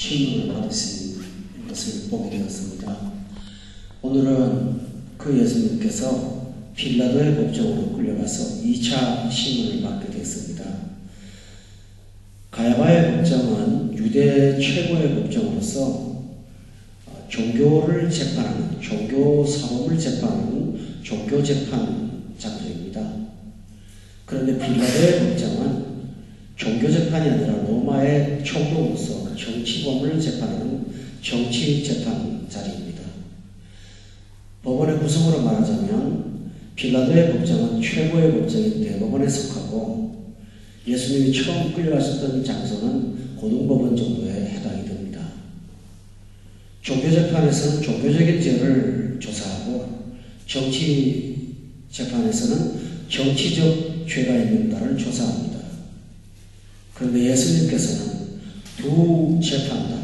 신문을 받으신 것을 보게 되었습니다. 오늘은 그 예수님께서 빌라도의 법정으로 끌려가서 2차 신문을 받게 되었습니다. 가야바의 법정은 유대 최고의 법정으로서 종교를 재판하는, 종교 사범을 재판하는 종교 재판 장소입니다. 그런데 빌라도의 법정은 종교 재판이 아니라 로마의 총독으로서 정치범을 재판하는 정치 재판 자리입니다. 법원의 구성으로 말하자면 빌라도의 법정은 최고의 법정인 대법원에 속하고 예수님이 처음 끌려가셨던 장소는 고등법원 정도에 해당이 됩니다. 종교재판에서는 종교적인 죄를 조사하고 정치재판에서는 정치적 죄가 있는가를 조사합니다. 그런데 예수님께서는 두 재판 다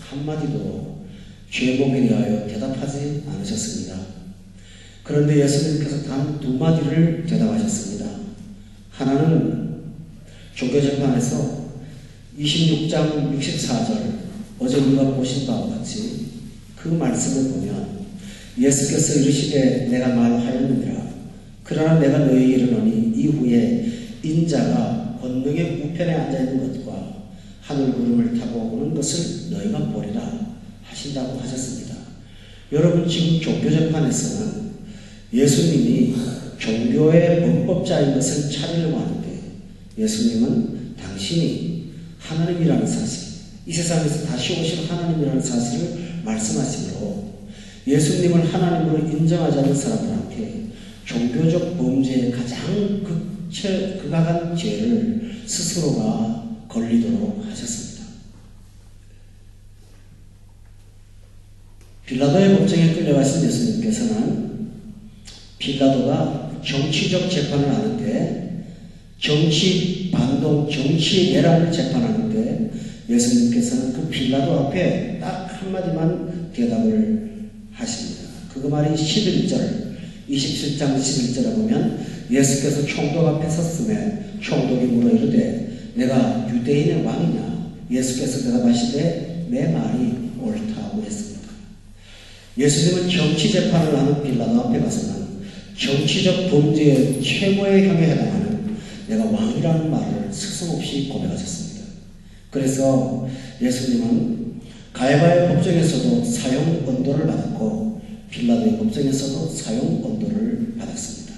한마디도 죄목에 대하여 대답하지 않으셨습니다. 그런데 예수님께서 단 두 마디를 대답하셨습니다. 하나는 종교재판에서 26장 64절 어제 우리가 보신 바와 같이 그 말씀을 보면 예수께서 이르시되 내가 말하였느니라. 그러나 내가 너희에게 이르노니 이후에 인자가 권능의 우편에 앉아있는 것과 하늘 구름을 타고 오는 것을 너희가 보리라 하신다고 하셨습니다. 여러분, 지금 종교재판에서는 예수님이 종교의 범법자인 것을 찾으려고 하는데 예수님은 당신이 하나님이라는 사실, 이 세상에서 다시 오실 하나님이라는 사실을 말씀하시므로 예수님을 하나님으로 인정하지 않는 사람들한테 종교적 범죄의 가장 극악한 죄를 스스로가 걸리도록 하셨습니다. 빌라도의 법정에 끌려가신 예수님께서는 빌라도가 정치적 재판을 하는데 정치 반동, 정치 내란을 재판하는데 예수님께서는 그 빌라도 앞에 딱 한마디만 대답을 하십니다. 그 말이 11절, 27장 11절에 보면 예수께서 총독 앞에 섰음에 총독이 물어 이르되 내가 유대인의 왕이냐? 예수께서 대답하시되 내 말이 옳다고 했습니다. 예수님은 정치 재판을 하는 빌라도 앞에 가서는 정치적 범죄의 최고의 형에 해당하는 내가 왕이라는 말을 스승없이 고백하셨습니다. 그래서 예수님은 가야바의 법정에서도 사형 언도를 받았고 빌라도의 법정에서도 사형 언도를 받았습니다.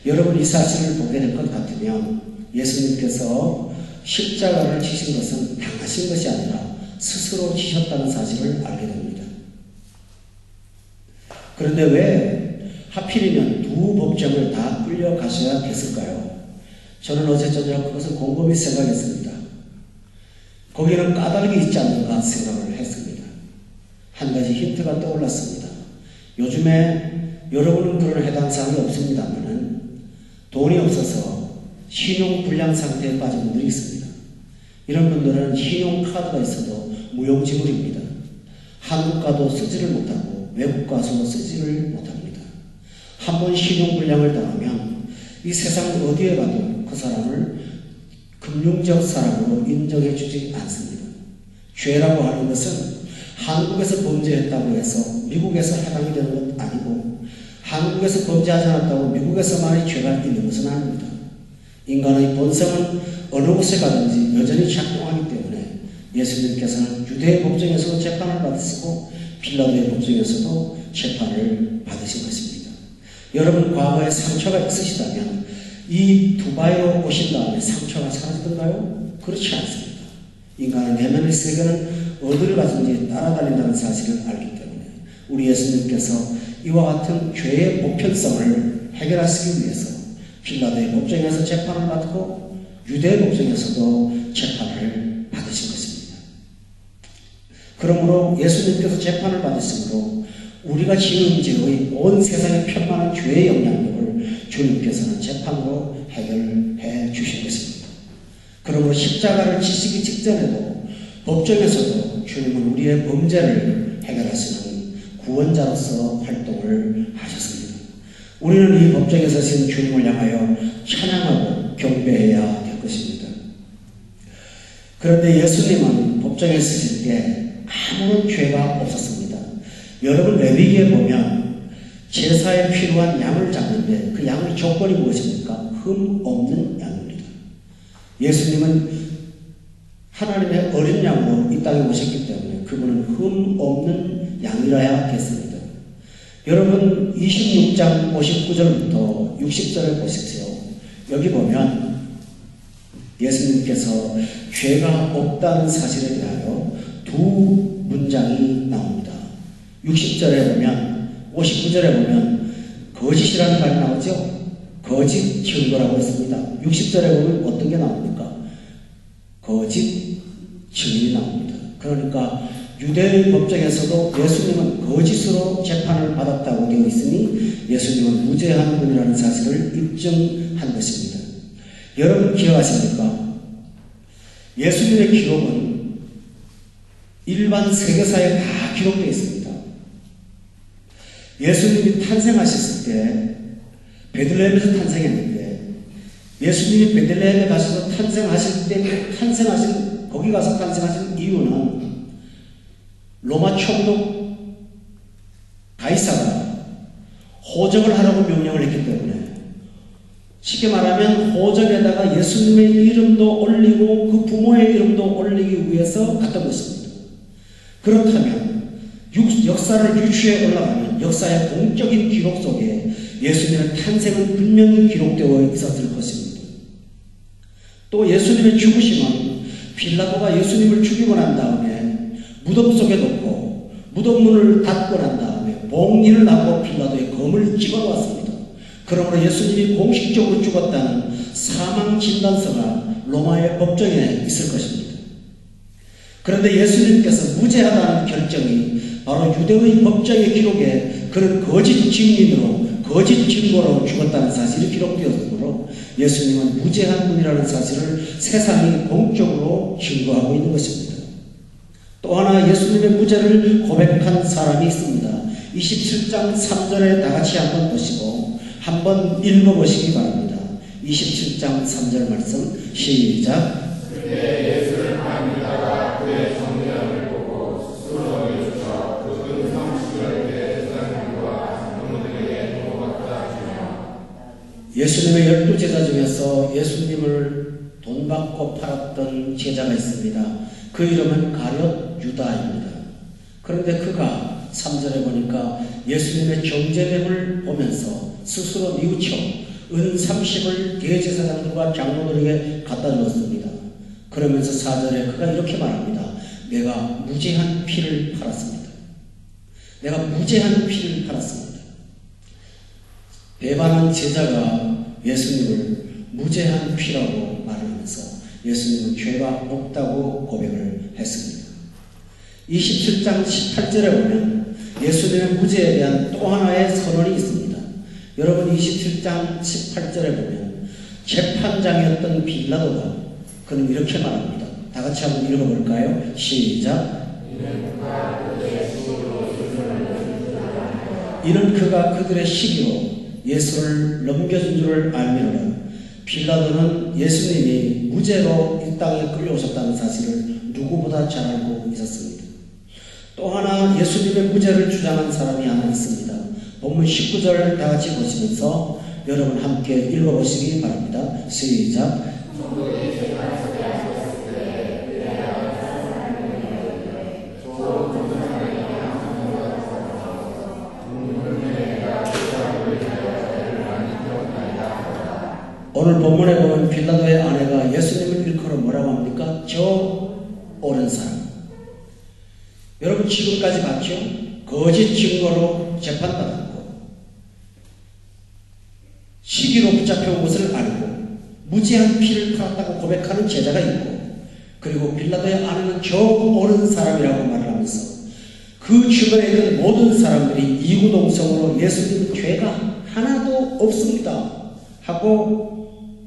여러분, 이 사실을 보게 될 것 같으면 예수님께서 십자가를 지신 것은 당하신 것이 아니라 스스로 지셨다는 사실을 알게 됩니다. 그런데 왜 하필이면 두 법정을 다 끌려가셔야 했을까요? 저는 어제 저녁 그것을 곰곰이 생각했습니다. 거기는 까닭이 있지 않는가 생각을 했습니다. 한 가지 힌트가 떠올랐습니다. 요즘에 여러분은 그런 해당 사항이 없습니다만은 돈이 없어서 신용불량 상태에 빠진 분들이 있습니다. 이런 분들은 신용카드가 있어도 무용지물입니다. 한국 가도 쓰지를 못하고 외국 가서 쓰지를 못합니다. 한번 신용불량을 당하면 이 세상 어디에 가도 그 사람을 금융적 사람으로 인정해 주지 않습니다. 죄라고 하는 것은 한국에서 범죄했다고 해서 미국에서 해당이 되는 것 아니고 한국에서 범죄하지 않았다고 미국에서만이 죄가 있는 것은 아닙니다. 인간의 본성은 어느 곳에 가든지 여전히 작동하기 때문에 예수님께서는 유대의 법정에서도 재판을 받으시고 빌라도의 법정에서도 재판을 받으신 것입니다. 여러분, 과거에 상처가 있으시다면 이 두바이로 오신 다음에 상처가 사라지던가요? 그렇지 않습니다. 인간의 내면의 세계는 어디를 가든지 따라다닌다는 사실을 알기 때문에 우리 예수님께서 이와 같은 죄의 보편성을 해결하시기 위해서 빌라도의 법정에서 재판을 받고 유대의 법정에서도 재판을 받으신 것입니다. 그러므로 예수님께서 재판을 받으심으로 우리가 지은 죄의 온 세상에 편만한 죄의 영향력을 주님께서는 재판으로 해결해 주신 것입니다. 그러므로 십자가를 지시기 직전에도 법정에서도 주님은 우리의 범죄를 해결하시는 구원자로서 활동을 하셨습니다. 우리는 이 법정에 서신 주님을 향하여 찬양하고 경배해야 될 것입니다. 그런데 예수님은 법정에 서실 때 아무런 죄가 없었습니다. 여러분 레위기에 보면 제사에 필요한 양을 잡는데 그 양의 조건이 무엇입니까? 흠 없는 양입니다. 예수님은 하나님의 어린 양으로 이 땅에 오셨기 때문에 그분은 흠 없는 양이라야겠습니다. 여러분 26장 59절부터 60절을 보십시오. 여기 보면 예수님께서 죄가 없다는 사실에 대하여 두 문장이 나옵니다. 60절에 보면 59절에 보면 거짓이라는 말이 나오죠. 거짓 증거라고 했습니다. 60절에 보면 어떤 게 나옵니까? 거짓 증인이 나옵니다. 그러니까 유대의 법정에서도 예수님은 거짓으로 재판을 받았다고 되어 있으니 예수님은 무죄한 분이라는 사실을 입증한 것입니다. 여러분 기억하십니까? 예수님의 기록은 일반 세계사에 다 기록되어 있습니다. 예수님이 탄생하셨을 때 베들레헴에서 탄생했는데 예수님이 베들레헴에 가셔서 탄생하실 때 거기 가서 탄생하신 이유는 로마 총독 가이사가 호적을 하라고 명령을 했기 때문에 쉽게 말하면 호적에다가 예수님의 이름도 올리고 그 부모의 이름도 올리기 위해서 갔던 것입니다. 그렇다면 역사를 유추해 올라가면 역사의 공적인 기록 속에 예수님의 탄생은 분명히 기록되어 있었을 것입니다. 또 예수님의 죽으심은 빌라도가 예수님을 죽이고 난 다음에 무덤 속에 놓고 무덤 문을 닫고 난 다음에 봉인을 하고 빌라도의 검을 찍어놓았습니다. 그러므로 예수님이 공식적으로 죽었다는 사망 진단서가 로마의 법정에 있을 것입니다. 그런데 예수님께서 무죄하다는 결정이 바로 유대의 법정의 기록에 그런 거짓 증인으로 거짓 증거로 죽었다는 사실이 기록되었으므로 예수님은 무죄한 분이라는 사실을 세상이 공적으로 증거하고 있는 것입니다. 또 하나 예수님의 무죄를 고백한 사람이 있습니다. 27장 3절에 다같이 한번 보시고 한번 읽어보시기 바랍니다. 27장 3절 말씀 시작. 그때 예수를 만나다가 그의 성령을 보고 스스로 내주셔 그 성식을 때 제사장과 장로들에게 물어봤다 하시며 예수님의 12제자 중에서 예수님을 돈 받고 팔았던 제자가 있습니다. 그 이름은 가룟 유다입니다. 그런데 그가 3절에 보니까 예수님의 정제됨을 보면서 스스로 뉘우쳐 은 30을 대제사장들과 장로들에게 갖다 주었습니다. 그러면서 4절에 그가 이렇게 말합니다. 내가 무죄한 피를 팔았습니다. 내가 무죄한 피를 팔았습니다. 배반한 제자가 예수님을 무죄한 피라고 말하면서 예수님은 죄가 없다고 고백을 했습니다. 27장 18절에 보면 예수님의 무죄에 대한 또 하나의 선언이 있습니다. 여러분 27장 18절에 보면 재판장이었던 빌라도가 그는 이렇게 말합니다. 다 같이 한번 읽어볼까요? 시작. 이는 그가 그들의 시기로 예수를 넘겨준 줄을 알미노라. 빌라도는 예수님이 무죄로 이 땅에 끌려오셨다는 사실을 누구보다 잘 알고 있었습니다. 또 하나 예수님의 무죄를 주장한 사람이 하나 있습니다. 본문 19절 다 같이 보시면서 여러분 함께 읽어보시기 바랍니다. 시작. 오늘 본문에 보면 빌라도의 아내가 예수님을 일컬어 뭐라고 합니까? 저 옳은 사람. 여러분 지금까지 봤죠? 거짓 증거로 재판받았고 시기로 붙잡혀온 것을 알고 무죄한 피를 팔았다고 고백하는 제자가 있고 그리고 빌라도의 아내는 저 옳은 사람이라고 말을 하면서 그 주변에 있는 모든 사람들이 이구동성으로 예수님은 죄가 하나도 없습니다 하고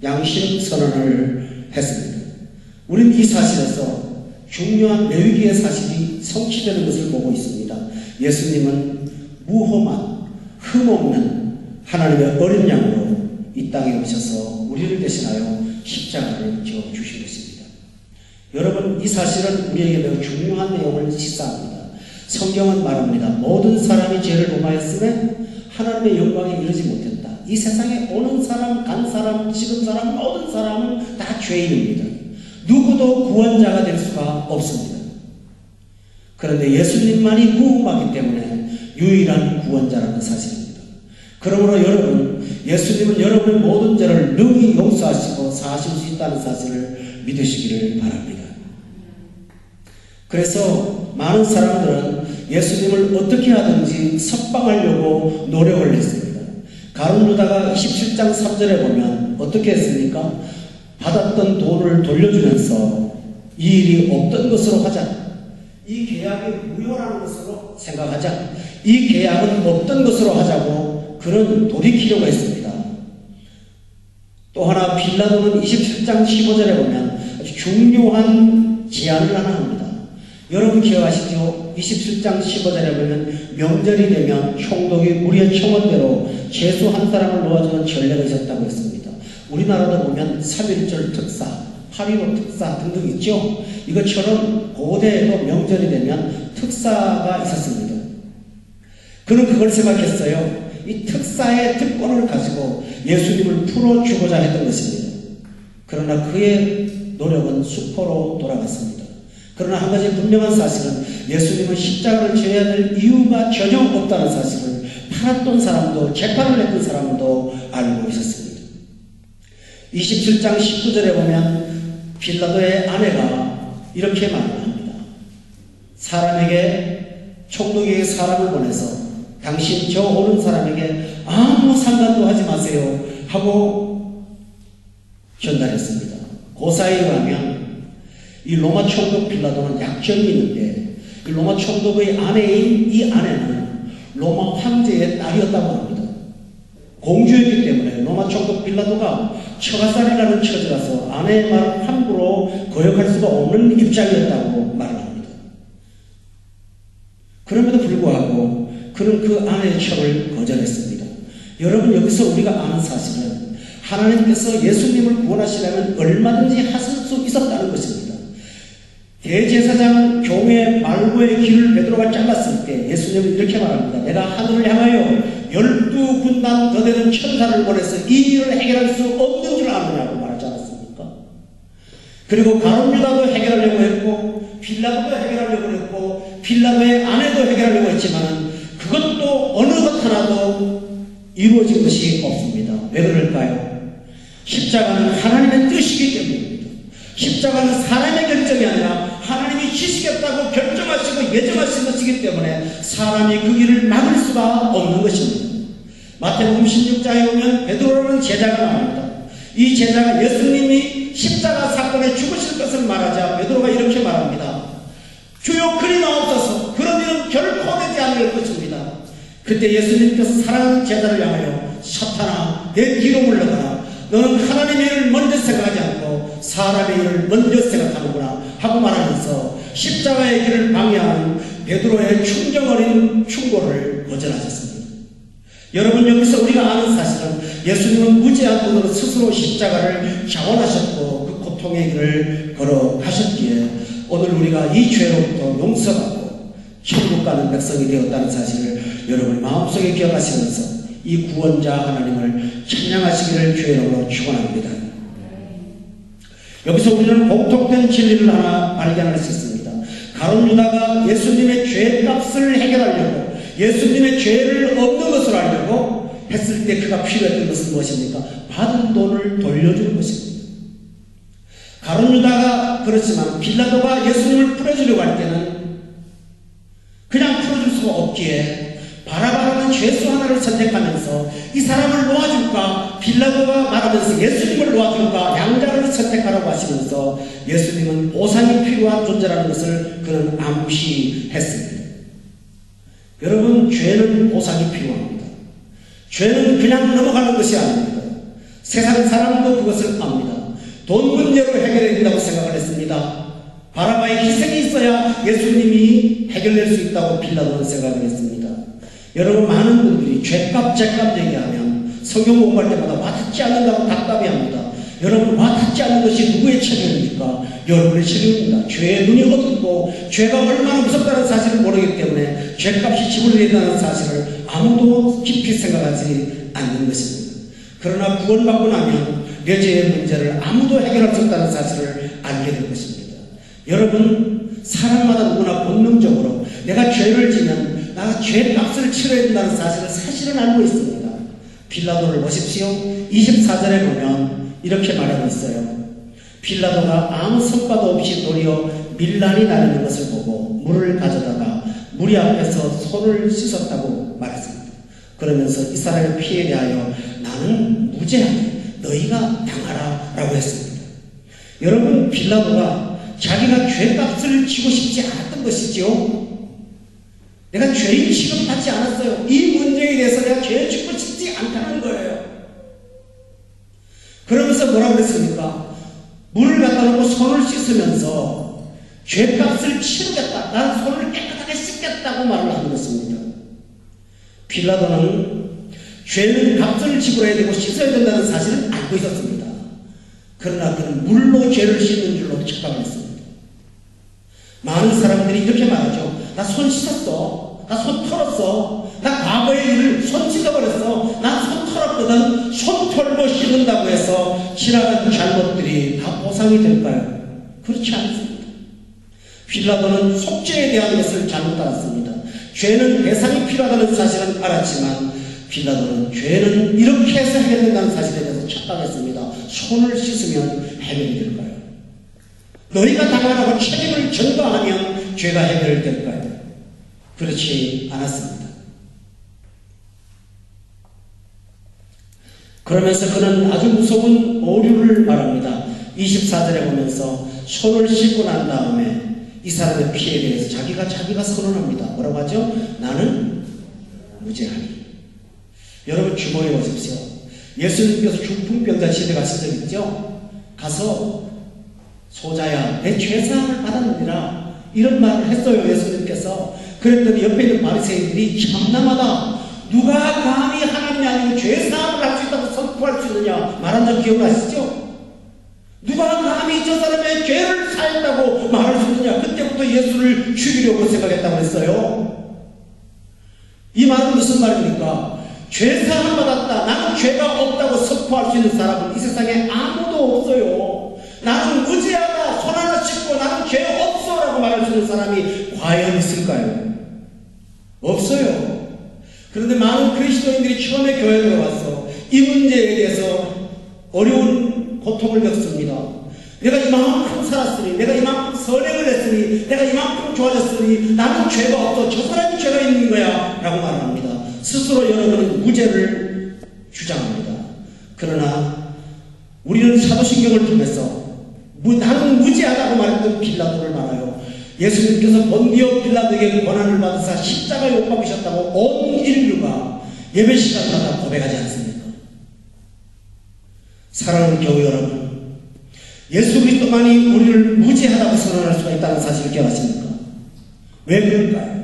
양심 선언을 했습니다. 우리는 이 사실에서 중요한 레위기의 사실이 성취되는 것을 보고 있습니다. 예수님은 무험한 흠없는 하나님의 어린 양으로 이 땅에 오셔서 우리를 대신하여 십자가를 지어 주신 것입니다. 여러분, 이 사실은 우리에게 매우 중요한 내용을 시사합니다. 성경은 말합니다. 모든 사람이 죄를 범하였으며 하나님의 영광에 이르지 못했다. 이 세상에 오는 사람, 간 사람, 지금 사람, 모든 사람은 다 죄인입니다. 누구도 구원자가 될 수가 없습니다. 그런데 예수님만이 무궁하기 때문에 유일한 구원자라는 사실입니다. 그러므로 여러분, 예수님은 여러분의 모든 죄를 능히 용서하시고 사하실 수 있다는 사실을 믿으시기를 바랍니다. 그래서 많은 사람들은 예수님을 어떻게 하든지 석방하려고 노력을 했습니다. 가룟 유다가 27장 3절에 보면 어떻게 했습니까? 받았던 돈을 돌려주면서 이 일이 없던 것으로 하자. 이 계약이 무효라는 것으로 생각하자. 이 계약은 없던 것으로 하자고 그런 돌이키려고 했습니다. 또 하나 빌라도는 27장 15절에 보면 아주 중요한 제안을 하나 합니다. 여러분 기억하시죠? 27장 15절에 보면 명절이 되면 총독이 무리의 청원대로 죄수 한 사람을 놓아주는 전례가 있었다고 했습니다. 우리나라도 보면 3.1절 특사, 8.15 특사 등등 있죠? 이것처럼 고대에도 명절이 되면 특사가 있었습니다. 그는 그걸 생각했어요. 이 특사의 특권을 가지고 예수님을 풀어주고자 했던 것입니다. 그러나 그의 노력은 수포로 돌아갔습니다. 그러나 한 가지 분명한 사실은 예수님은 십자가를 져야 될 이유가 전혀 없다는 사실을 팔았던 사람도 재판을 했던 사람도 알고 있었습니다. 27장 19절에 보면 빌라도의 아내가 이렇게 말합니다. 사람에게, 총독에게 사람을 보내서 당신 저 오는 사람에게 아무 상관도 하지 마세요 하고 전달했습니다. 고사에 의하면 이 로마 총독 빌라도는 약점이 있는데 이 로마 총독의 아내인 이 아내는 로마 황제의 딸이었다고 합니다. 공주였기 때문에 로마 총독 빌라도가 처가살이라는 처지라서 아내의 말을 함부로 거역할 수가 없는 입장이었다고 말합니다. 그럼에도 불구하고 그는 그 아내의 청을 거절했습니다. 여러분, 여기서 우리가 아는 사실은 하나님께서 예수님을 구원하시려면 얼마든지 하실 수 있었다는 것입니다. 대제사장은 교회의 말고의 길을 베드로가 잘랐을 때 예수님은 이렇게 말합니다. 내가 하늘을 향하여 12군단 더 되는 천사를 보내서 이 일을 해결할 수 없는 줄 아느냐고 말하지 않았습니까? 그리고 가룟 유다도 해결하려고 했고 빌라도도 해결하려고 했고 빌라도의 아내도 해결하려고 했지만 그것도 어느 것 하나도 이루어진 것이 없습니다. 왜 그럴까요? 십자가는 하나님의 뜻이기 때문입니다. 십자가는 사람의 결정이 아니라 하나님이 지시겠다고 결정하시고 예정하신 것이기 때문에 사람이 그 길을 막을 수가 없는 것입니다. 마태복음 16장에 보면 베드로라는 제자가 나옵니다. 이 제자가 예수님이 십자가 사건에 죽으실 것을 말하자 베드로가 이렇게 말합니다. 주여 그리 나옵소서. 그런 일은 결코 되지 않을 것입니다. 그때 예수님께서 사랑하는 제자를 향하여 사탄아 내 뒤로 물러가라. 너는 하나님의 일을 먼저 생각하지 않고 사람의 일을 먼저 생각하는구나 하고 말하면서 십자가의 길을 방해하는 베드로의 충정 어린 충고를 거절하셨습니다. 여러분, 여기서 우리가 아는 사실은 예수님은 무지한 분으로 스스로 십자가를 자원하셨고 그 고통의 길을 걸어가셨기에 오늘 우리가 이 죄로부터 용서받고 천국 가는 백성이 되었다는 사실을 여러분이 마음속에 기억하시면서 이 구원자 하나님을 찬양하시기를 주의 이름으로 축원합니다. 여기서 우리는 공통된 진리를 하나 발견할 수 있습니다. 가룟 유다가 예수님의 죄값을 해결하려고 예수님의 죄를 없는 것을 하려고 했을 때 그가 필요했던 것은 무엇입니까? 받은 돈을 돌려주는 것입니다. 가룟 유다가 그렇지만 빌라도가 예수님을 풀어주려고 할 때는 그냥 풀어줄 수가 없기에 바라바라는 죄수 하나를 선택하면서 이 사람을 놓아줄까? 빌라도가 말하면서 예수님을 놓아줄까? 양자를 선택하라고 하시면서 예수님은 보상이 필요한 존재라는 것을 그는 암시했습니다. 여러분, 죄는 보상이 필요합니다. 죄는 그냥 넘어가는 것이 아닙니다. 세상 사람도 그것을 압니다. 돈 문제로 해결해야 된다고 생각을 했습니다. 바라바의 희생이 있어야 예수님이 해결될 수 있다고 빌라도는 생각을 했습니다. 여러분, 많은 분들이 죄값 얘기하면 성경 공부할 때마다 와닿지 않는다고 답답해합니다. 여러분 와닿지 않는 것이 누구의 책임입니까? 여러분의 책임입니다. 죄의 눈이 어둡고 죄가 얼마나 무섭다는 사실을 모르기 때문에 죄값이 지불된다는 사실을 아무도 깊이 생각하지 않는 것입니다. 그러나 구원받고 나면 내 죄의 문제를 아무도 해결할 수 없다는 사실을 알게 될 것입니다. 여러분 사람마다 누구나 본능적으로 내가 죄를 지면 내가 죄값을 치러야 된다는 사실을 사실은 알고 있습니다. 빌라도를 보십시오. 24절에 보면 이렇게 말하고 있어요. 빌라도가 아무 성과도 없이 도리어 밀란이 나르는 것을 보고 물을 가져다가 무리 앞에서 손을 씻었다고 말했습니다. 그러면서 이 사람의 피에 대하여 나는 무죄하니 너희가 당하라 라고 했습니다. 여러분 빌라도가 자기가 죄값을 지고 싶지 않았던 것이죠. 내가 죄인 취급받지 않았어요. 이 문제에 대해서 내가 죄를 짓고 싶지 않다는 거예요. 그러면서 뭐라고 그랬습니까? 물을 갖다 놓고 손을 씻으면서 죄값을 치르겠다. 나는 손을 깨끗하게 씻겠다고 말을 하는 것입니다. 빌라도는 죄는 값을 지불해야 되고 씻어야 된다는 사실을 알고 있었습니다. 그러나 그는 물로 죄를 씻는 줄로 착각을 했습니다. 많은 사람들이 이렇게 말하죠. 나 손 씻었어. 나 손 털었어. 나 과거의 일을 손 씻어버렸어. 나 손 털었거든. 손 털고 씻는다고 해서 지나간 잘못들이 다 보상이 될까요? 그렇지 않습니다. 빌라도는 속죄에 대한 것을 잘못 알았습니다. 죄는 배상이 필요하다는 사실은 알았지만 빌라도는 죄는 이렇게 해서 해결된다는 사실에 대해서 착각했습니다. 손을 씻으면 해결이 될까요? 너희가 당하라고 책임을 전가하면 죄가 해결될까요? 그렇지 않았습니다. 그러면서 그는 아주 무서운 오류를 말합니다. 24절에 보면서 손을 씻고 난 다음에 이 사람의 피에 대해서 자기가 선언합니다. 뭐라고 하죠? 나는 무죄하니. 여러분 주목해 보십시오. 예수님께서 중풍병자 시대 가신 적 있죠? 가서 소자야 내 죄사함을 받았느니라 이런 말을 했어요. 예수님께서. 그랬더니 옆에 있는 바리새인들이 참남하다. 누가 감히 하나님이 아니고 죄사함을 할 수 있다고 선포할 수 있느냐 말한 적 기억나시죠? 누가 감히 저 사람의 죄를 사했다고 말할 수 있느냐. 그때부터 예수를 죽이려고 생각했다고 했어요. 이 말은 무슨 말입니까? 죄사함 받았다. 나는 죄가 없다고 선포할 수 있는 사람은 이 세상에 아무도 없어요. 나는 무죄하다. 손 하나 씻고 나는 죄 없어 라고 말할 수 있는 사람이 과연 있을까요? 없어요. 그런데 많은 그리스도인들이 처음에 교회에 들어와서 이 문제에 대해서 어려운 고통을 겪습니다. 내가 이만큼 살았으니, 내가 이만큼 선행을 했으니, 내가 이만큼 좋아졌으니 나는 죄가 없어. 저 사람이 죄가 있는 거야 라고 말합니다. 스스로 여러분은 무죄를 주장합니다. 그러나 우리는 사도신경을 통해서 나는 무죄하다고 말했던 빌라도를 말아요. 예수님께서 본디오 빌라도에게 권한을 받으사 십자가에 못 박으셨다고 온 인류가 예배 시간마다 고백하지 않습니까? 사랑하는 교회 여러분, 예수 그리스도만이 우리를 무죄하다고 선언할 수가 있다는 사실을 깨닫습니까? 왜 그럴까요?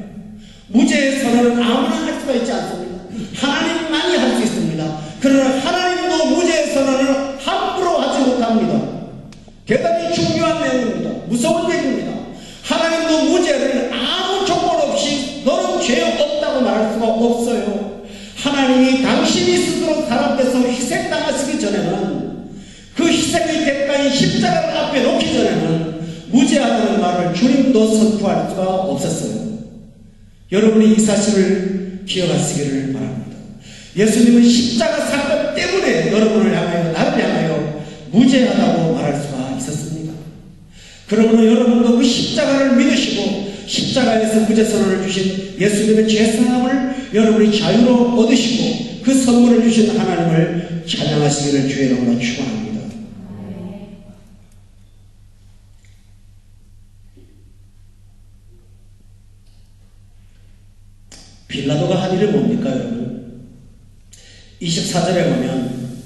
무죄의 선언은 아무나 할 수가 있지 않습니다. 하나님만이 할 수 있습니다. 그러나 하나님도 무죄의 선언을 함부로 하지 못합니다. 대단히 중요한 내용입니다. 무서운 얘기입니다. 하나님도 무죄를 아무 조건 없이 너는 죄 없다고 말할 수가 없어요. 하나님이 당신이 스스로 사람 돼서 희생당하시기 전에는 그 희생의 대가인 십자가를 앞에 놓기 전에는 무죄하다는 말을 주님도 선포할 수가 없었어요. 여러분이 이 사실을 기억하시기를 바랍니다. 예수님은 십자가 사건 때문에 여러분을 향하여 나를 향하여 무죄하다고 말할 수가 있었습니다. 그러므로 여러분도 그 십자가를 믿으시고 십자가에서 무죄 선언을 주신 예수님의 죄사함을 여러분이 자유로 얻으시고 그 선물을 주신 하나님을 찬양하시기를 주의 이름으로 축원합니다. 빌라도가 한 일이 뭡니까 여러분? 24절에 보면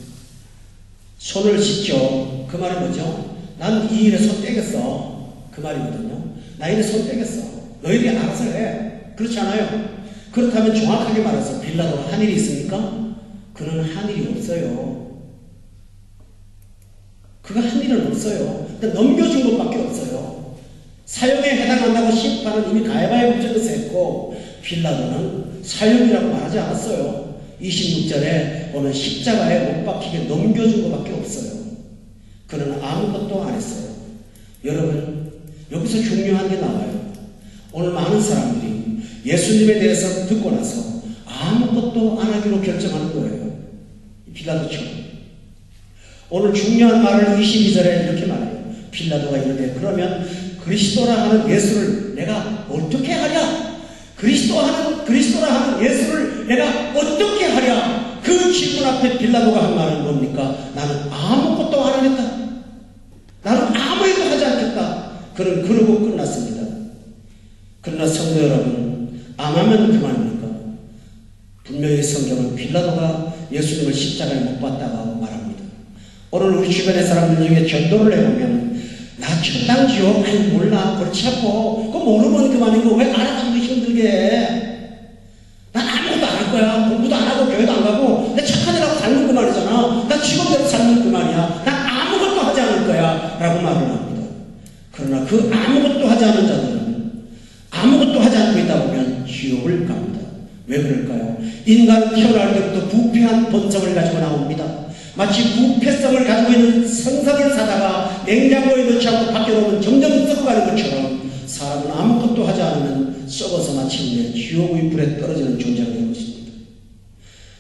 손을 씻죠. 그 말은 뭐죠? 난 이 일에 손 떼겠어. 그 말이거든요. 나 일에 손 떼겠어. 너희들이 알아서 해. 그렇지 않아요? 그렇다면 정확하게 말해서 빌라도가 한 일이 있습니까? 그는 한 일이 없어요. 그가 한 일은 없어요. 넘겨준 것밖에 없어요. 사형에 해당한다고 심판은 이미 가해바의 법정에서 했고 빌라도는 사형이라고 말하지 않았어요. 26절에 보면 십자가에 못 박히게 넘겨준 것밖에 없어요. 그는 아무것도 안 했어요. 여러분, 여기서 중요한 게 나와요. 오늘 많은 사람들이 예수님에 대해서 듣고 나서 아무것도 안 하기로 결정하는 거예요. 빌라도처럼. 오늘 중요한 말을 22절에 이렇게 말해요. 빌라도가 이르되 그러면 그리스도라 하는 예수를 내가 어떻게 하랴? 그리스도라 하는 예수를 내가 어떻게 하랴? 그 질문 앞에 빌라도가 한 말은 뭡니까? 나는 아무것도 안 하겠다. 나는 아무 일도 하지 않겠다. 그는 그러고 끝났습니다. 그러나 성도 여러분, 안 하면 그만입니까? 분명히 성경은 빌라도가 예수님을 십자가에 못 박았다고 말합니다. 오늘 우리 주변의 사람들 중에 전도를 해보면 나 천당 지옥 아니 몰라 그렇지 않고 그거 모르면 그만이고 왜 알아가면 힘들게 해? 난 아무것도 안 할 거야. 공부도 안 하고 교회도 안 가고 내 착한 애라고 살면 그만이잖아. 나 직업대로 살면 그만이야. 난 아무것도 하지 않을 거야 라고 말을 합니다. 그러나 그 아무것도 하지 않은 자들은 아무것도 하지 않고 있다 보면 지옥을 갑니다. 왜 그럴까요? 인간은 태어날 때부터 부패한 본성을 가지고 나옵니다. 마치 부패성을 가지고 있는 성성인 사다가 냉장고에 넣지 않고 밖에 놓으면 점점 썩어가는 것처럼 사람은 아무것도 하지 않으면 썩어서 마침내 지옥의 불에 떨어지는 존재가 되는 것입니다.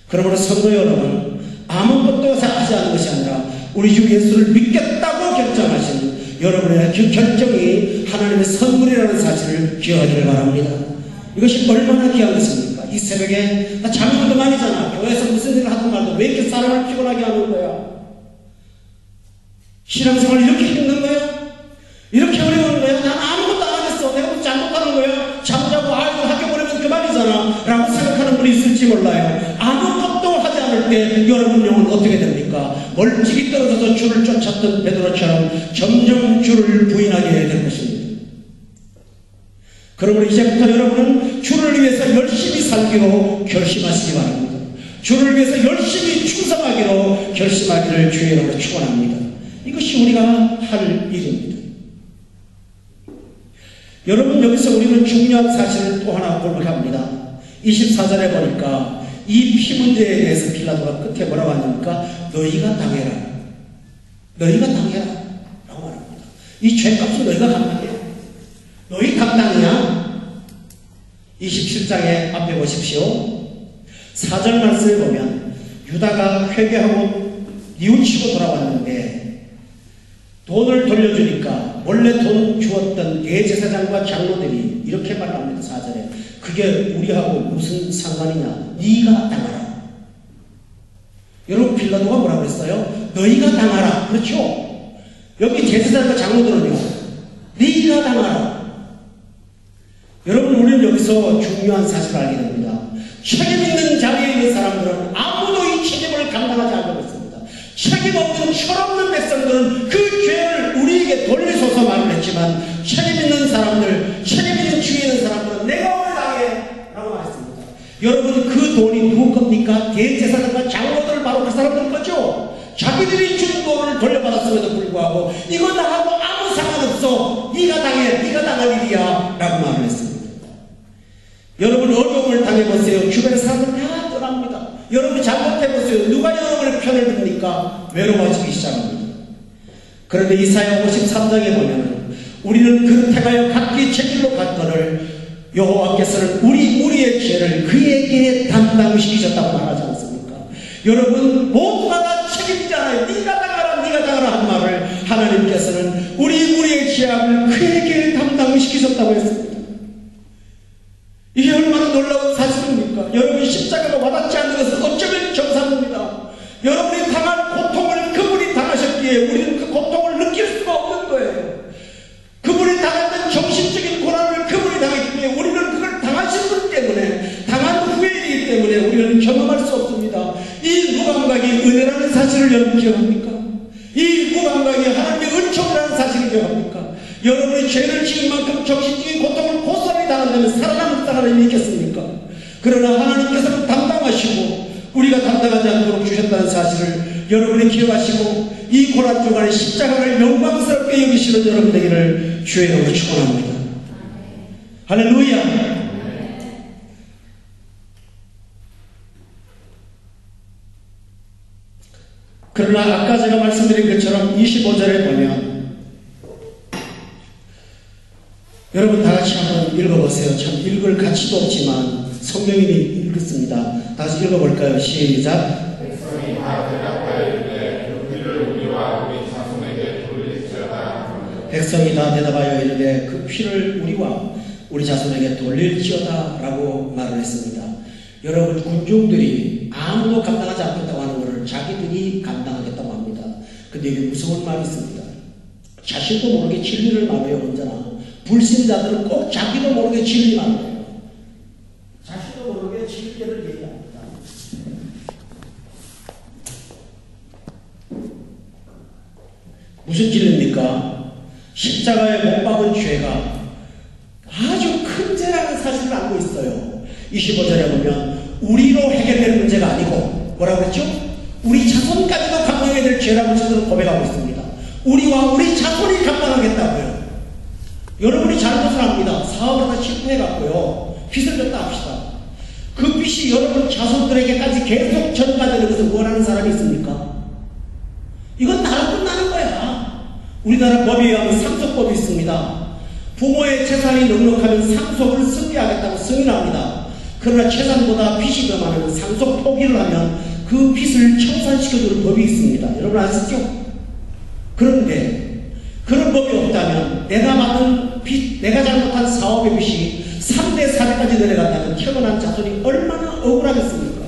그러므로 성도 여러분, 아무것도 하지 않은 것이 아니라 우리 주 예수를 믿겠다고 결정하신 여러분의 그 결정이 하나님의 선물이라는 사실을 기억하기를 바랍니다. 이것이 얼마나 귀한 것입니까? 이 새벽에 나 잠을 그만이잖아. 교회에서 무슨 일을 하든 말든 왜 이렇게 사람을 피곤하게 하는 거야? 신앙생활 이렇게 힘든 거야? 이렇게 어려운 거야? 난 아무것도 안 했어. 내가 뭐 잘못하는 거야? 잠자고 알고 학교 보내면 그만이잖아 라고 생각하는 분이 있을지 몰라요. 아무것도 하지 않을 때 여러분 영은 어떻게 됩니까? 멀찍이 떨어져서 주를 쫓았던 베드로처럼 점점 주를 부인하게 될 것입니다. 그러므로 이제부터 여러분은 주를 위해서 열심히 살기로 결심하시기 바랍니다. 주를 위해서 열심히 충성하기로 결심하기를 주의 이름으로 축원합니다. 이것이 우리가 할 일입니다. 여러분, 여기서 우리는 중요한 사실을 또 하나 고백합니다. 24절에 보니까 이 피 문제에 대해서 빌라도가 끝에 뭐라고 하니까 너희가 당해라. 너희가 당해라 라고 말합니다. 이 죄값은 너희가 감당해. 너희 감당이야. 27장에 앞에 보십시오. 4절 말씀을 보면 유다가 회개하고 뉘우치고 돌아왔는데 돈을 돌려주니까 원래 돈 주었던 대제사장과 장로들이 이렇게 말합니다. 4절에 그게 우리하고 무슨 상관이냐? 네가 당하라. 여러분, 빌라도가 뭐라고 했어요? 너희가 당하라. 그렇죠? 여기 제사장과 장로들은요, 네가 당하라. 여러분, 우리는 여기서 중요한 사실을 알게 됩니다. 책임 있는 자리에 있는 사람들은 아무도 이 책임을 감당하지 않고 있습니다. 책임 없는 철없는 백성들은 그 죄를 우리에게 돌리소서 말을 했지만 책임 있는 사람들, 책임 있는 주위에 있는 사람들은 내가 오늘 당해 라고 말했습니다. 여러분, 그 돈이 누구 겁니까? 대제사장과 장로들, 바로 그 사람들 거죠? 자기들이 준 돈을 돌려받았음에도 불구하고 이거 나하고 아무 상관없어. 네가 당해. 네가 당할 일이야 라고 말을 했습니다. 여러분, 어려움을 당해보세요. 주변의 사람들 다 떠납니다. 여러분이 잘못해보세요. 누가 여러분의 편을 듭니까? 외로워지기 시작합니다. 그런데 이사야 53장에 보면 우리는 그릇 행하여 각기 제 길로 갔거늘 여호와께서는 우리의 죄를 그에게 담당시키셨다고 말하지 않습니까? 여러분, 모두가 다 책임지잖아요. 네가 당하라, 네가 당하라 한 말을 하나님께서는 우리의 죄악을 그에게 담당시키셨다고 했습니다. 이게 얼마나 놀라운 사실입니까? 여러분이 십자가가 와닿지 않는 것은 어쩌면 정상입니다. 여러분이 당할 고통을 그분이 당하셨기에 우리는 그 고통을 느낄 수가 없는 거예요. 그분이 당했던 정신적인 고난을 그분이 당했기 때문에 우리는 그걸 당하신 분 때문에, 당한 후의 일이기 때문에 우리는 경험할 수 없습니다. 이 무감각이 은혜라는 사실을 여러분 기억합니까? 이 무감각이 하나님의 은총이라는 사실을 기억합니까? 여러분이 죄를 지은 만큼 정신적인 고통을 고스란히 당한다면 살아남을 사람이 있겠습니까? 그러나 하나님께서는 담당하시고 우리가 담당하지 않도록 주셨다는 사실을 여러분이 기억하시고 이 고난 주간에 십자가를 영광스럽게 여기시는 여러분 되기를 주의 이름으로 축원합니다. 할렐루야. 그러나 아까 제가 말씀드린 것처럼 25절에 보면 여러분 다 같이 한번 읽어보세요. 참 읽을 가치도 없지만 성경이 읽었습니다. 다시 읽어볼까요? 시작. 백성이 다 대답하여 이르되 그 피를 우리와 우리 자손에게 돌릴지어다. 백성이 다 대답하여 이르되 그 피를 우리와 우리 자손에게 돌릴지어다 라고 말을 했습니다. 여러분 군중들이 아무도 감당하지 않겠다고 하는 것을 자기들이 감당하겠다고 합니다. 근데 이게 무서운 말이 있습니다. 자신도 모르게 진리를 말해요. 언제나 불신자들은 꼭 자기도 모르게 진리 말해요. 자신도 모르게 진리를 얘기합니다. 무슨 진리입니까? 십자가에 못 박은 죄가 아주 큰 죄라는 사실을 알고 있어요. 25절에 보면 우리로 해결될 문제가 아니고 뭐라고 했죠? 우리 자손까지도 감당해야 될 죄라고 저들은 고백하고 있습니다. 우리와 우리 자손이 감당하겠다고요. 여러분이 잘못을 합니다. 사업을 하다 실패해갖고요. 빚을 졌다 합시다. 그 빚이 여러분 자손들에게까지 계속 전가되는 것을 원하는 사람이 있습니까? 이건 나로 끝나는 거야. 우리나라 법에 의하면 상속법이 있습니다. 부모의 재산이 넉넉하면 상속을 승리하겠다고 승인합니다. 그러나 재산보다 빚이 더 많으면 상속 포기를 하면 그 빚을 청산시켜주는 법이 있습니다. 여러분 아시죠? 그런데 그런 법이 없다면 내가 받은 빚, 내가 잘못한 사업의 빚이 3대 4대까지 내려간다면 태어난 자손이 얼마나 억울하겠습니까?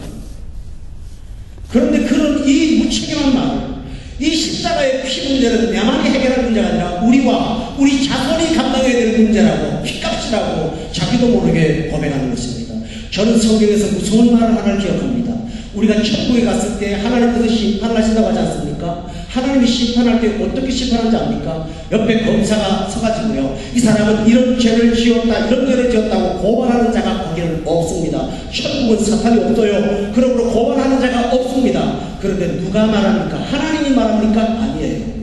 그런데 그런 이 무책임한 말을 이 십자가의 피 문제는 내만이 해결할 문제가 아니라 우리와 우리 자손이 감당해야 될 문제라고 피값이라고 자기도 모르게 고백하는 것입니다. 저는 성경에서 무서운 말을 하나를 기억합니다. 우리가 천국에 갔을 때 하나님께서 심판을 하신다고 하지 않습니까? 하나님이 심판할 때 어떻게 심판하는지 압니까? 옆에 검사가 서가지고요. 이 사람은 이런 죄를 지었다, 이런 죄를 지었다고 고발하는 자가 거기는 없습니다. 천국은 사탄이 없어요. 그러므로 고발하는 자가 없습니다. 그런데 누가 말합니까? 하나님이 말합니까? 아니에요.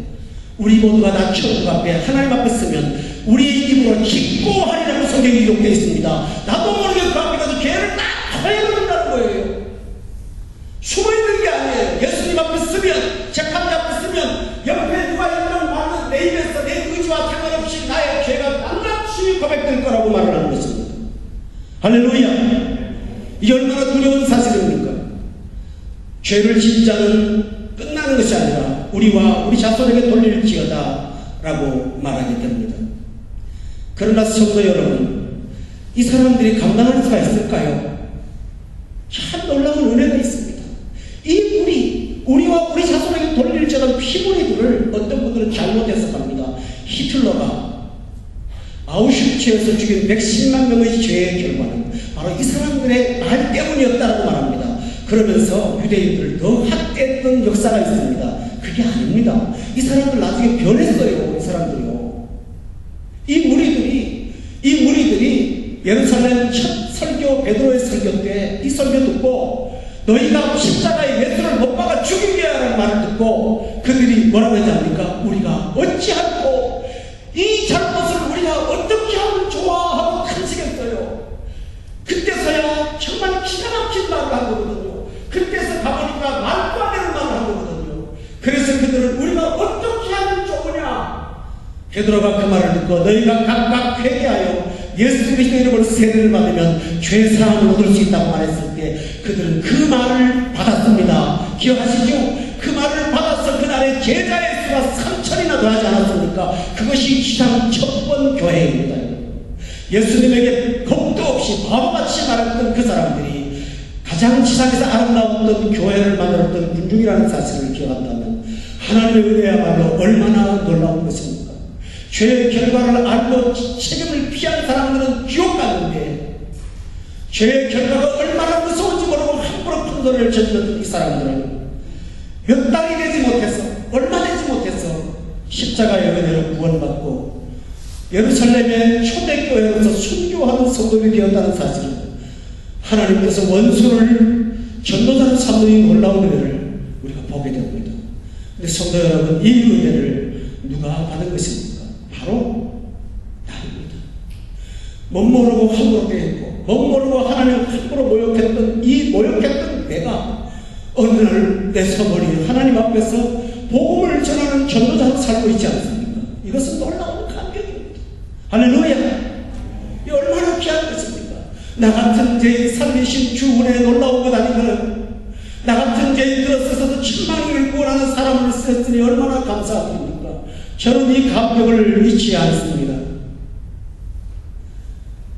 우리 모두가 다 천국 앞에 하나님 앞에 서면 우리의 입으로 기뻐하리라고 성경이 기록되어 있습니다. 나도 모르게 그 앞에 가서 죄를 딱 토해버린다는 거예요. 숨어있는 게 아니에요. 예수님 앞에 쓰면, 재판대 앞에 쓰면 옆에 누가 있는 말은 내 입에서 내 의지와 상관없이 나의 죄가 낱낱이 고백될 거라고 말을 하는 것입니다. 할렐루야. 이게 얼마나 두려운 사실입니까? 죄를 짓는 자는 끝나는 것이 아니라 우리와 우리 자손에게 돌릴지어다 라고 말하게 됩니다. 그러나 성도 여러분, 이 사람들이 감당할 수가 있을까요? 참 놀라운 은혜가 있습니다. 이 우리와 우리 자손에게 돌릴지어다 피무리들을 어떤 분들은 잘못 해석합니다. 히틀러가 아우슈츠에서 죽인 110만 명의 죄의 결과는 바로 이 사람들의 말 때문이었다고 말합니다. 그러면서 유대인들을 더 학대했던 역사가 있습니다. 그게 아닙니다. 이 사람들 나중에 변했어요. 이 사람들이요. 이 무리들이 예루살렘 첫 설교 베드로의 설교 때 이 설교 듣고 너희가 십자가에 예수를 못 박아 죽이게 하라는 말을 듣고 그들이 뭐라고 하지 않습니까? 우리가 어찌하고 이 잘못을 우리가 어떻게 하면 좋아 하고 간직했어요. 그때서야 정말 기가 막힌 말을 한 거거든요. 그때서 가보니까 말도 안 되는 말을 한 거거든요. 그래서 그들은 우리가 어떻게 하면 좋으냐? 베드로가 그 말을 듣고 너희가 각각 회개하여 예수 그리스도의 이름으로 세례를 받으면 죄사함을 얻을 수 있다고 말했을 때 그들은 그 말을 받았습니다. 기억하시죠? 그 말을 받아서 그날의 제자의 수가 3,000이나 더하지 않았습니까? 그것이 지상 첫 번 교회입니다. 예수님에게 겁도 없이 바보같이 말했던 그 사람들이 가장 지상에서 아름다웠던 교회를 만들었던 군중이라는 사실을 기억한다면 하나님의 은혜야말로 얼마나 놀라운 것입니까? 죄의 결과를 알고 책임을 피한 사람들은 지옥 갔는데 죄의 결과가 얼마나 무서운지 모르고 함부로 판단을 저질렀던 이 사람들은 몇 달이 되지 못해서 얼마 되지 못해서 십자가의 은혜로 구원받고 예루살렘의 초대교회로서 순교하는 성도들이 되었다는 사실은 하나님께서 원수를 전도자로 삼는 놀라운 은혜를 우리가 보게 됩니다. 근데 성도 여러분, 이 은혜를 누가 받은 것입니까? 바로 나입니다. 못 모르고 함부로 깨있고 못 모르고 하나님을 함부로 모욕했던 내가 어느 날 내 서머리 하나님 앞에서 복음을 전하는 전도자로 살고 있지 않습니까? 이것은 놀라운 감격입니다. 할렐루야! 이 얼마나 귀한 것입니까? 나 같은 죄인 살리신 주 은혜에 놀라운 것 아닌가요? 나 같은 죄인 들어서서도 천만을 구원하는 사람을 쓰셨으니 얼마나 감사드립니까? 저는 이 감격을 잊지 않습니다.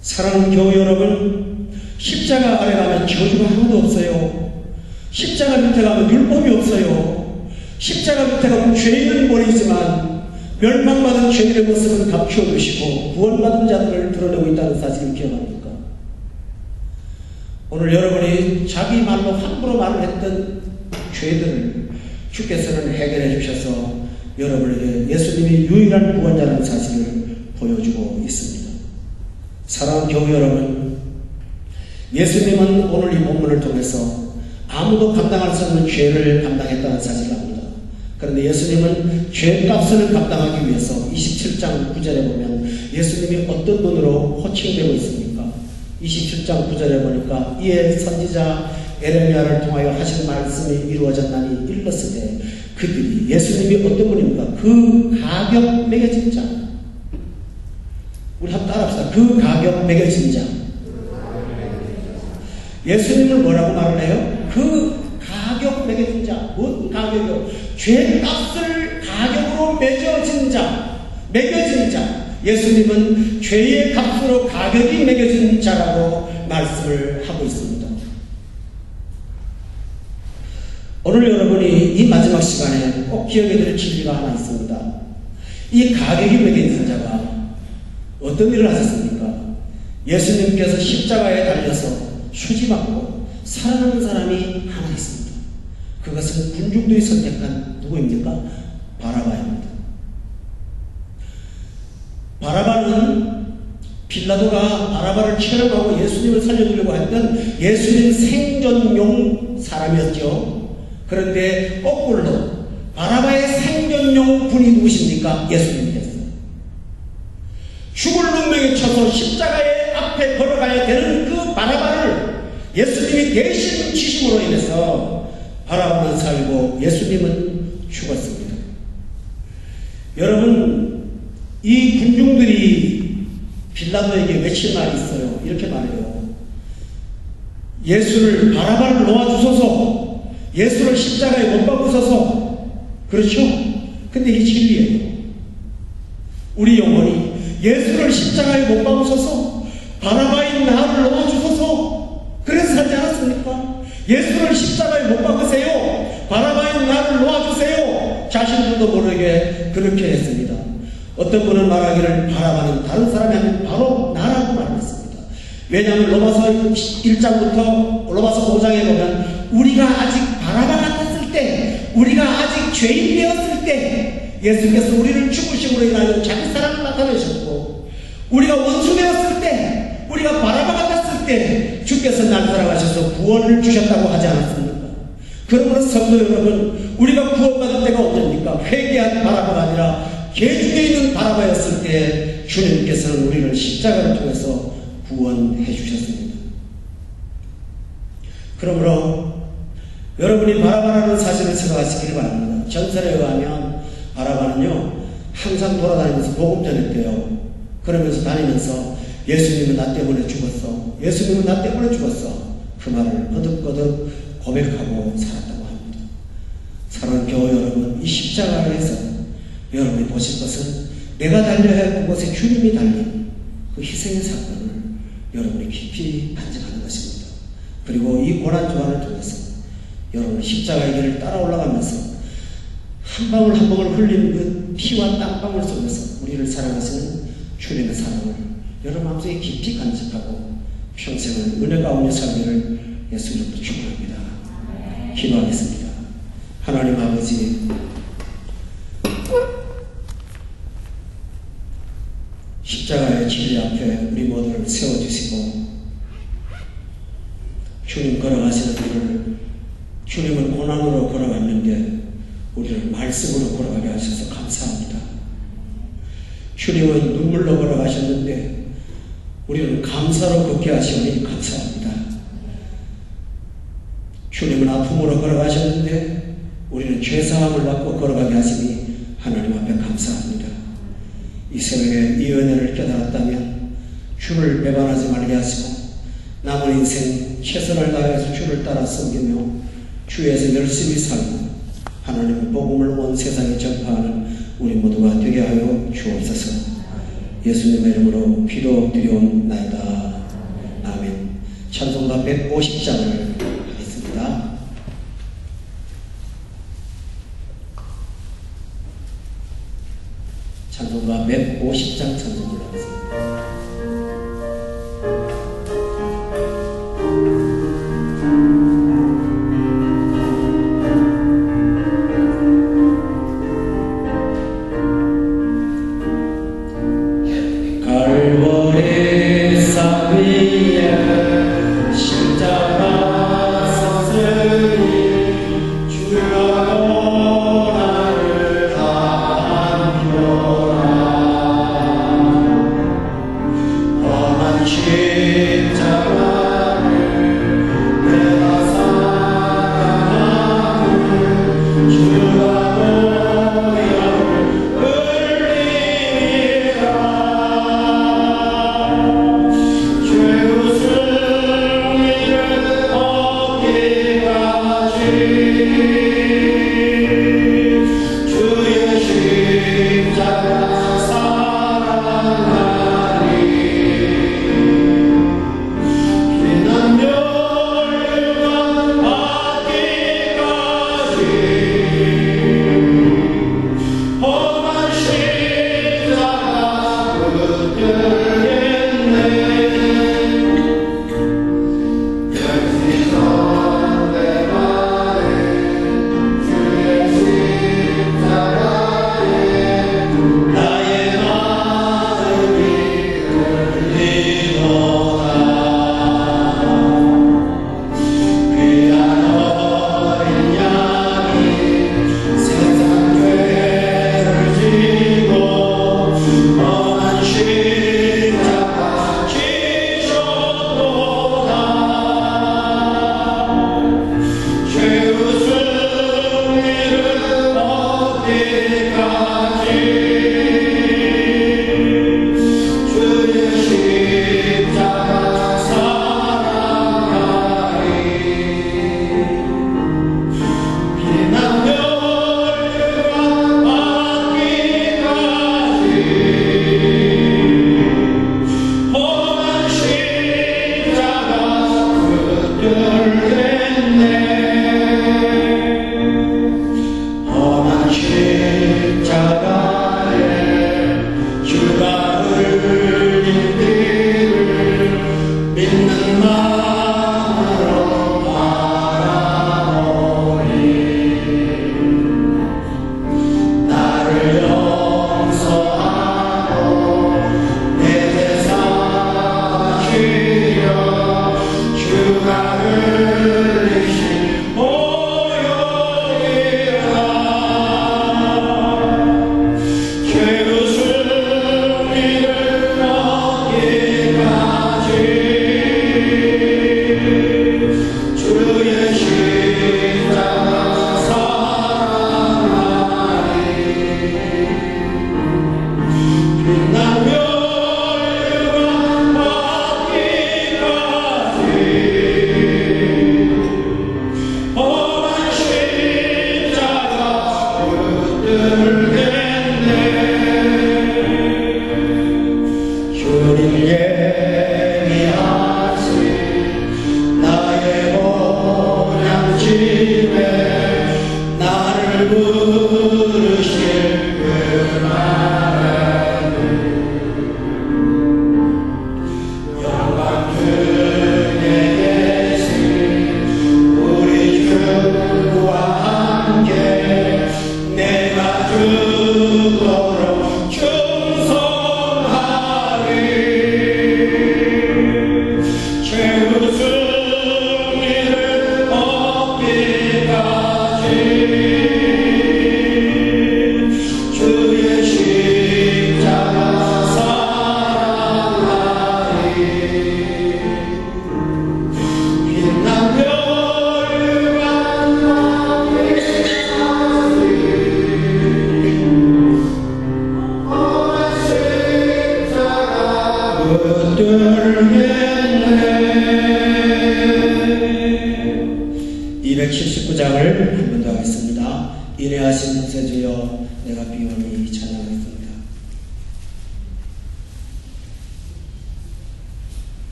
사랑하는 교회 여러분, 십자가 아래 가면 저주가 하나도 없어요. 십자가 밑에 가면 율법이 없어요. 십자가 밑에 가면 죄인은 버리지만 멸망받은 죄인의 모습은 감추어주시고 구원받은 자들을 드러내고 있다는 사실을 기억합니까? 오늘 여러분이 자기 말로 함부로 말을 했던 죄들을 주께서는 해결해 주셔서 여러분에게 예수님이 유일한 구원자라는 사실을 보여주고 있습니다. 사랑하는 교회 여러분, 예수님은 오늘 이 본문을 통해서 아무도 감당할 수 없는 죄를 감당했다는 사실을 합니다. 그런데 예수님은 죄값을 감당하기 위해서 27장 9절에 보면 예수님이 어떤 분으로 호칭되고 있습니까? 27장 9절에 보니까 이에 선지자 에레미야를 통하여 하신 말씀이 이루어졌나니 일렀으되 그들이 예수님이 어떤 분입니까? 그 가격 매겨진 자. 우리 한번 따라합시다. 그 가격 매겨진 자. 예수님을 뭐라고 말을 해요? 그 가격 매겨진 자. 뭔 가격이요? 죄값을 가격으로 매겨진 자. 매겨진 자. 예수님은 죄의 값으로 가격이 매겨진 자라고 말씀을 하고 있습니다. 오늘 여러분이 이 마지막 시간에 꼭 기억해 드릴 진리가 하나 있습니다. 이 가격이 매겨진 자가 어떤 일을 하셨습니까? 예수님께서 십자가에 달려서 수지받고 살아나는 사람이 하나 있습니다. 그것은 군중들이 선택한 누구입니까? 바라바입니다. 바라바는 빌라도가 바라바를 체험하고 예수님을 살려주려고 했던 예수님 생존용 사람이었죠. 그런데 거꾸로 바라바의 생존용 분이 누구십니까? 예수님이었어요. 죽을 운명에 쳐서 십자가의 앞에 걸어가야 되는 그 바라바를 예수님이 대신 지심으로 인해서 바라바는 살고 예수님은 죽었습니다. 여러분, 이 군중들이 빌라도에게 외친 말이 있어요. 이렇게 말해요. 예수를 바라바를 놓아주소서. 예수를 십자가에 못 박으소서. 그렇죠? 근데 이게 진리예요. 우리 영혼이 예수를 십자가에 못 박으소서. 바라바인 나를 놓아주소서. 그래서 살지 않았습니까? 예수를 십자가에 못 박으세요. 바라바인 나를 놓아주세요. 자신들도 모르게 그렇게 했습니다. 어떤 분은 말하기를 바라바는 다른 사람이 아닌 바로 나라고 말했습니다. 왜냐하면 로마서 1장부터 로마서 5장에 보면 우리가 아직 바라바 같았을 때, 우리가 아직 죄인 되었을 때 예수께서 우리를 죽으심으로 인하여 자기 사랑을 나타내셨고, 우리가 원수 되었을 때, 우리가 바라바 같았을 때 주께서 날 사랑하셔서 구원을 주셨다고 하지 않았습니까? 그러므로 성도 여러분, 우리가 구원받을 때가 언제입니까? 회개한 바라바가 아니라 계중에 있는 바라바였을 때 주님께서는 우리를 십자가를 통해서 구원해 주셨습니다. 그러므로 여러분이 바라바라는 사실을 생각하시길 바랍니다. 전설에 의하면 바라바는요, 항상 돌아다니면서 복음 전했대요. 그러면서 다니면서 예수님은 나 때문에 죽었어. 예수님은 나 때문에 죽었어. 그 말을 거듭거듭 고백하고 살았다고 합니다. 사랑하는 교회 여러분, 이 십자가에서 여러분이 보실 것은 내가 달려야 할 그곳에 주님이 달린 그 희생의 사건을 여러분이 깊이 간직하는 것입니다. 그리고 이 고난주간을 통해서 여러분이 십자가의 길을 따라 올라가면서 한 방울 한 방울 흘린 그 피와 땀방울 속에서 우리를 사랑하시는 주님의 사랑을 여러분 마음속에 깊이 간직하고 평생을 은혜 가운데 살기를 예수 이름으로 축원합니다. 기도하겠습니다. 하나님 아버지, 십자가의 진리 앞에 우리 모두를 세워주시고 주님 걸어가시는 길을 주님은 고난으로 걸어갔는데 우리를 말씀으로 걸어가게 하셔서 감사합니다. 주님은 눈물로 걸어가셨는데 우리는 감사로 걷게 하시니 감사합니다. 주님은 아픔으로 걸어가셨는데 우리는 죄사함을 받고 걸어가게 하시니 하나님 앞에 감사합니다. 이 새벽에 이 은혜를 깨달았다면 주를 배반하지 말게 하시고 남은 인생 최선을 다해서 주를 따라 섬기며 주에서 열심히 살고 하나님의 복음을 온 세상에 전파하는 우리 모두가 되게 하여 주옵소서. 예수님의 이름으로 기도드리옵나이다. 아멘. 찬송가 150장을 하겠습니다. 찬송가 150장 찬송을 하겠습니다. 주여 나를 다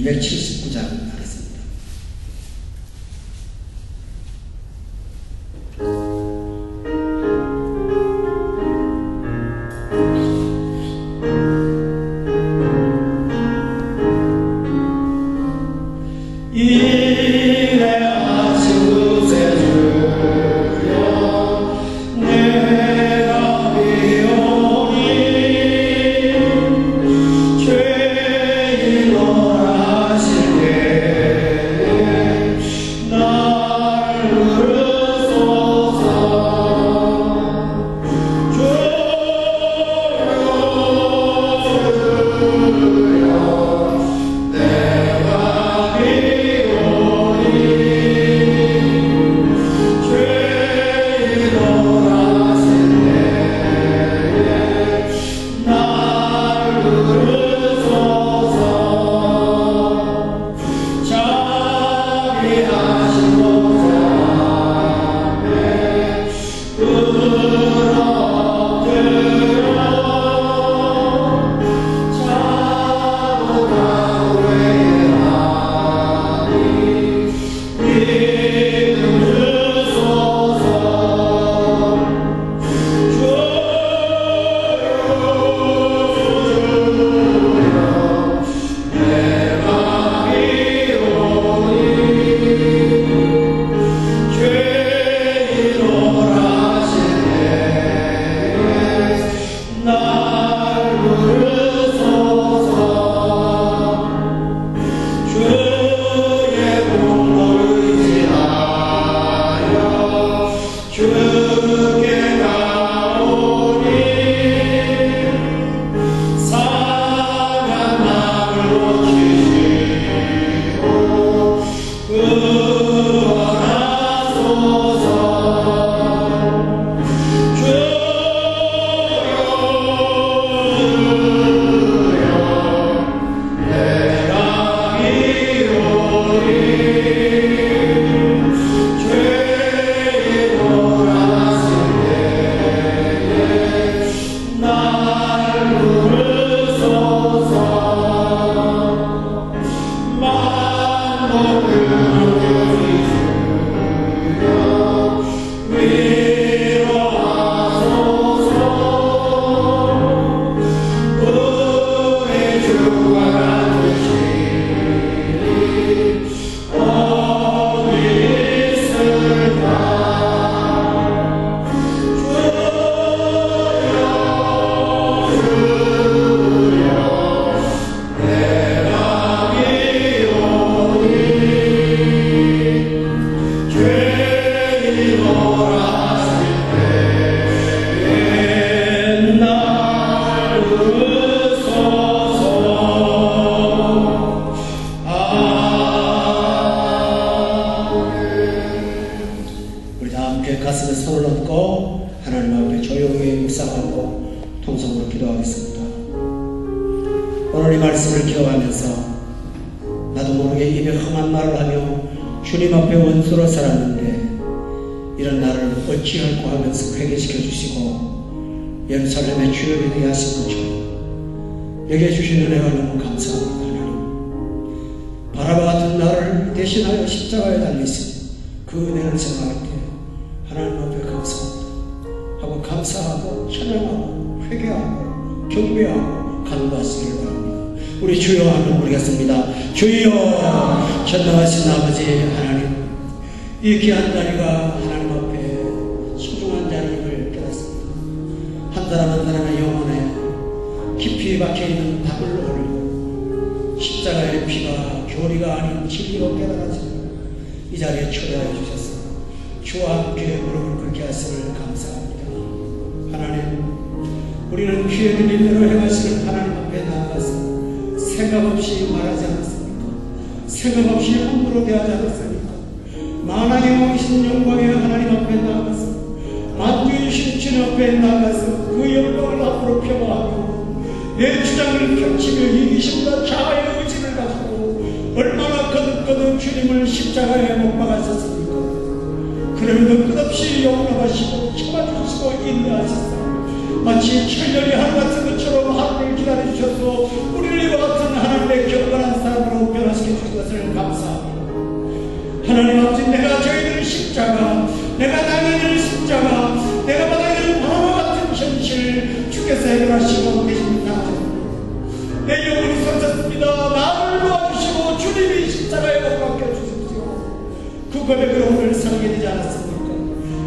279장 하겠습니다. 오늘 이 말씀을 기억하면서 나도 모르게 입에 험한 말을 하며 주님 앞에 원수로 살았는데 이런 나를 어찌할꼬 하면서 회개시켜 주시고 예루살렘의 주역이 되게 하신 것처럼 여기에 주신 은혜가 너무 감사합니다. 하나님, 바라바 같은 나를 대신하여 십자가에 달리신 그 은혜를 생각할 때 하나님 앞에 감사합니다 하고 감사하고 찬양하고 회개하고 경배하고 간구하시기를 바랍니다. 우리 주여 하면 모르겠습니다. 주여, 전능하신 아버지 하나님, 이 귀한 자리가 하나님 앞에 소중한 자리임을 깨닫습니다. 한 사람 한 사람의 영혼에 깊이 박혀있는 답을 올리고 십자가의 피가 교리가 아닌 진리로 깨달아지고 이 자리에 초대하여 주셔서 주와 함께 무릎을 꿇게 하시를 감사합니다. 하나님, 우리는 귀에 들린 대로 행하시는 하나님 앞에 나아가서 생각 없이 말하지 않았습니까? 생각 없이 함부로 대하지 않았습니까? 만왕에 오신 영광의 하나님 앞에 나아가서 만주이신 주님 앞에 나아가서 그 영광을 앞으로 펴가하고 내 주장을 펼치며 이기심과 자아의 의지를 가지고 얼마나 거듭거듭 주님을 십자가에 못 박았었습니까? 그럼에도 끝없이 용납하시고 참아주시고 인내하셨사 마치 천년이 하루 같은 것처럼 하루를 기다려주셔서 우리를 이와 같은 하나님의 경건한 사람으로 변화시켜 주신 것을 감사합니다. 하나님 아버지, 내가 저희들의 십자가, 내가 당해야 될 십자가, 내가 받아야 될 바람과 같은 현실 주께서 해결하시고 계십니다. 내 영혼이 상처습니다. 나를 도와주시고 주님이 십자가에 못 박혀 주십시오. 그 고백으로 오늘 살게 되지 않았습니까?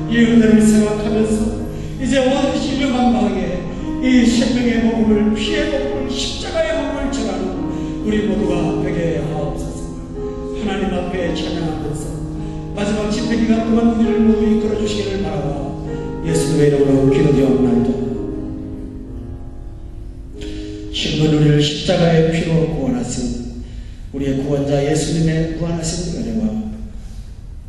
이 은혜를 생각하면서 이제 온 인류 만방에 이 생명의 복음을, 피의 복음을, 십자가의 복음을 전하는 우리 모두가 되게 하옵소서. 하나님 앞에 찬양하면서 마지막 집회 기간 동안 우리를 모두 이끌어 주시기를 바라고 예수님의 이름으로 기도되옵나이다. 지금은 우리를 십자가의 피로 구원하신 우리의 구원자 예수님의 구원하신 은혜와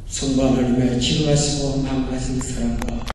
성부 하나님의 지극하시고 망가진 사랑과